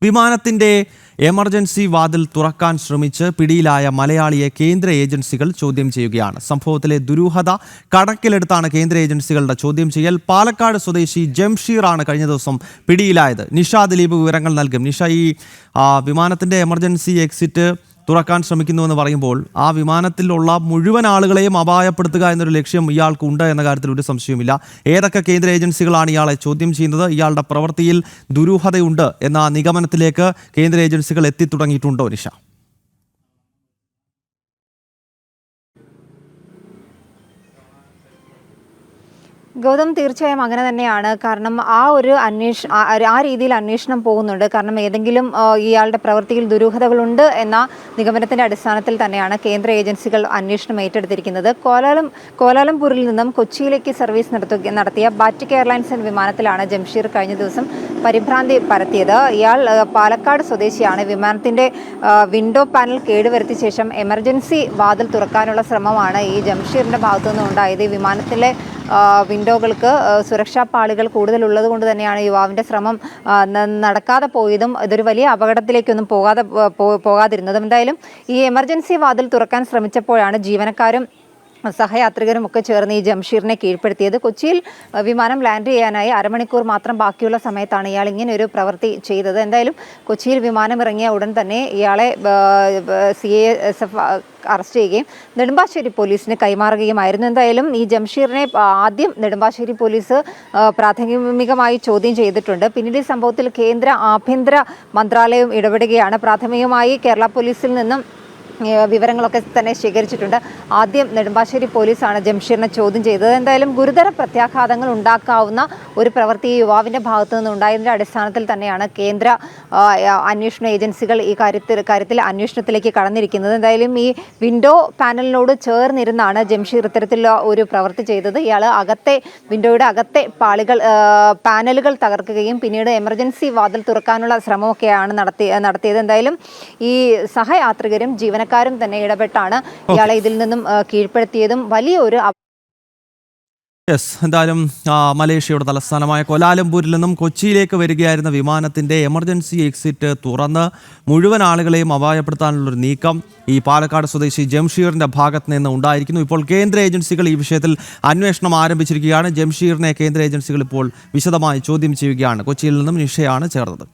വിമാനത്തിന്റെ എമർജൻസി വാതിൽ തുറക്കാൻ ശ്രമിച്ച് പിടിയിലായ മലയാളിയെ കേന്ദ്ര ഏജൻസികൾ ചോദ്യം ചെയ്യുകയാണ്. സംഭവത്തിലെ ദുരൂഹത കണക്കിലെടുത്താണ് കേന്ദ്ര ഏജൻസികളുടെ ചോദ്യം ചെയ്യൽ. പാലക്കാട് സ്വദേശി ജംഷീറാണ് കഴിഞ്ഞ ദിവസം പിടിയിലായത്. നിഷ ദിലീപ് വിവരങ്ങൾ നൽകും. നിഷ, ഈ വിമാനത്തിന്റെ എമർജൻസി എക്സിറ്റ് തുറക്കാൻ ശ്രമിക്കുന്നുവെന്ന് പറയുമ്പോൾ ആ വിമാനത്തിലുള്ള മുഴുവൻ ആളുകളെയും അപായപ്പെടുത്തുക എന്നൊരു ലക്ഷ്യം ഇയാൾക്കുണ്ട് എന്ന കാര്യത്തിൽ ഒരു സംശയവുമില്ല. ഏതൊക്കെ കേന്ദ്ര ഏജൻസികളാണ് ഇയാളെ ചോദ്യം ചെയ്യുന്നത്? ഇയാളുടെ പ്രവൃത്തിയിൽ ദുരൂഹതയുണ്ട് എന്ന നിഗമനത്തിലേക്ക് കേന്ദ്ര ഏജൻസികൾ എത്തിത്തുടങ്ങിയിട്ടുണ്ടോ നിഷ? ഗൗതം, തീർച്ചയായും അങ്ങനെ തന്നെയാണ്. കാരണം ആ രീതിയിൽ അന്വേഷണം പോകുന്നുണ്ട്. കാരണം ഏതെങ്കിലും ഇയാളുടെ പ്രവൃത്തിയിൽ ദുരൂഹതകളുണ്ട് എന്ന നിഗമനത്തിന്റെ അടിസ്ഥാനത്തിൽ തന്നെയാണ് കേന്ദ്ര ഏജൻസികൾ അന്വേഷണം ഏറ്റെടുത്തിരിക്കുന്നത്. കോലാലംപൂരിൽ നിന്നും കൊച്ചിയിലേക്ക് സർവീസ് നടത്തിയ ബാറ്റിക് എയർലൈൻസ് വിമാനത്തിലാണ് ജംഷീർ കഴിഞ്ഞ ദിവസം പരിഭ്രാന്തി പരത്തിയത്. ഇയാൾ പാലക്കാട് സ്വദേശിയാണ്. വിമാനത്തിന്റെ വിൻഡോ പാനൽ കേടുവരുത്തിയ ശേഷം എമർജൻസി വാതിൽ തുറക്കാനുള്ള ശ്രമമാണ് ഈ ജംഷീറിന്റെ ഭാഗത്തു നിന്നും ഉണ്ടായത്. ഈ വിമാനത്തിലെ വിൻഡോകൾക്ക് സുരക്ഷാ പാളികൾ കൂടുതലുള്ളത് കൊണ്ട് തന്നെയാണ് യുവാവിൻ്റെ ശ്രമം നടക്കാതെ പോയതും ഇതൊരു വലിയ അപകടത്തിലേക്കൊന്നും പോകാതിരുന്നതും. എന്തായാലും ഈ എമർജൻസി വാതിൽ തുറക്കാൻ ശ്രമിച്ചപ്പോഴാണ് ജീവനക്കാരും സഹയാത്രികരും ഒക്കെ ചേർന്ന് ഈ ജംഷീറിനെ കീഴ്പ്പെടുത്തിയത്. കൊച്ചിയിൽ വിമാനം ലാൻഡ് ചെയ്യാനായി അരമണിക്കൂർ മാത്രം ബാക്കിയുള്ള സമയത്താണ് ഇയാൾ ഇങ്ങനെ ഒരു പ്രവൃത്തി ചെയ്തത്. എന്തായാലും കൊച്ചിയിൽ വിമാനം ഇറങ്ങിയ ഉടൻ തന്നെ ഇയാളെ CASF അറസ്റ്റ് ചെയ്യുകയും നെടുമ്പാശ്ശേരി പോലീസിന് കൈമാറുകയുമായിരുന്നു. എന്തായാലും ഈ ജംഷീറിനെ ആദ്യം നെടുമ്പാശ്ശേരി പോലീസ് പ്രാഥമികമായി ചോദ്യം ചെയ്തിട്ടുണ്ട്. പിന്നീട് ഈ സംഭവത്തിൽ കേന്ദ്ര ആഭ്യന്തര മന്ത്രാലയം ഇടപെടുകയാണ്. പ്രാഥമികമായി കേരള പോലീസിൽ നിന്നും വിവരങ്ങളൊക്കെ തന്നെ ശേഖരിച്ചിട്ടുണ്ട്. ആദ്യം നെടുമ്പാശ്ശേരി പോലീസാണ് ജംഷീറിനെ ചോദ്യം ചെയ്തത്. എന്തായാലും ഗുരുതര പ്രത്യാഘാതങ്ങൾ ഉണ്ടാക്കാവുന്ന ഒരു പ്രവൃത്തി യുവാവിൻ്റെ ഭാഗത്തു നിന്നുണ്ടായതിൻ്റെ അടിസ്ഥാനത്തിൽ തന്നെയാണ് കേന്ദ്ര അന്വേഷണ ഏജൻസികൾ ഈ കാര്യത്തിൽ അന്വേഷണത്തിലേക്ക് കടന്നിരിക്കുന്നത്. എന്തായാലും ഈ വിൻഡോ പാനലിനോട് ചേർന്നിരുന്നാണ് ജംഷീർ ഇത്തരത്തിലുള്ള ഒരു പ്രവൃത്തി ചെയ്തത്. ഇയാൾ വിൻഡോയുടെ അകത്തെ പാനലുകൾ തകർക്കുകയും പിന്നീട് എമർജൻസി വാതിൽ തുറക്കാനുള്ള ശ്രമമൊക്കെയാണ് നടത്തിയത്. എന്തായാലും ഈ സഹയാത്രികരും ജീവനക്കാരും തന്നെ ഇടപെട്ടാണ് ഇയാളെ ഇതിൽ നിന്നും കീഴ്പ്പെടുത്തിയതും വലിയൊരു എന്തായാലും മലേഷ്യയുടെ തലസ്ഥാനമായ കോലാലംപൂരിൽ നിന്നും കൊച്ചിയിലേക്ക് വരികയായിരുന്ന വിമാനത്തിന്റെ എമർജൻസി എക്സിറ്റ് തുറന്ന് മുഴുവൻ ആളുകളെയും അപായപ്പെടുത്താനുള്ളൊരു നീക്കം ഈ പാലക്കാട് സ്വദേശി ജംഷീറിന്റെ ഭാഗത്ത് നിന്ന് ഉണ്ടായിരിക്കുന്നു. ഇപ്പോൾ കേന്ദ്ര ഏജൻസികൾ ഈ വിഷയത്തിൽ അന്വേഷണം ആരംഭിച്ചിരിക്കുകയാണ്. ജംഷീറിനെ കേന്ദ്ര ഏജൻസികൾ ഇപ്പോൾ വിശദമായി ചോദ്യം ചെയ്യുകയാണ്. കൊച്ചിയിൽ നിന്നും നിഷയാണ് ചേർന്നത്.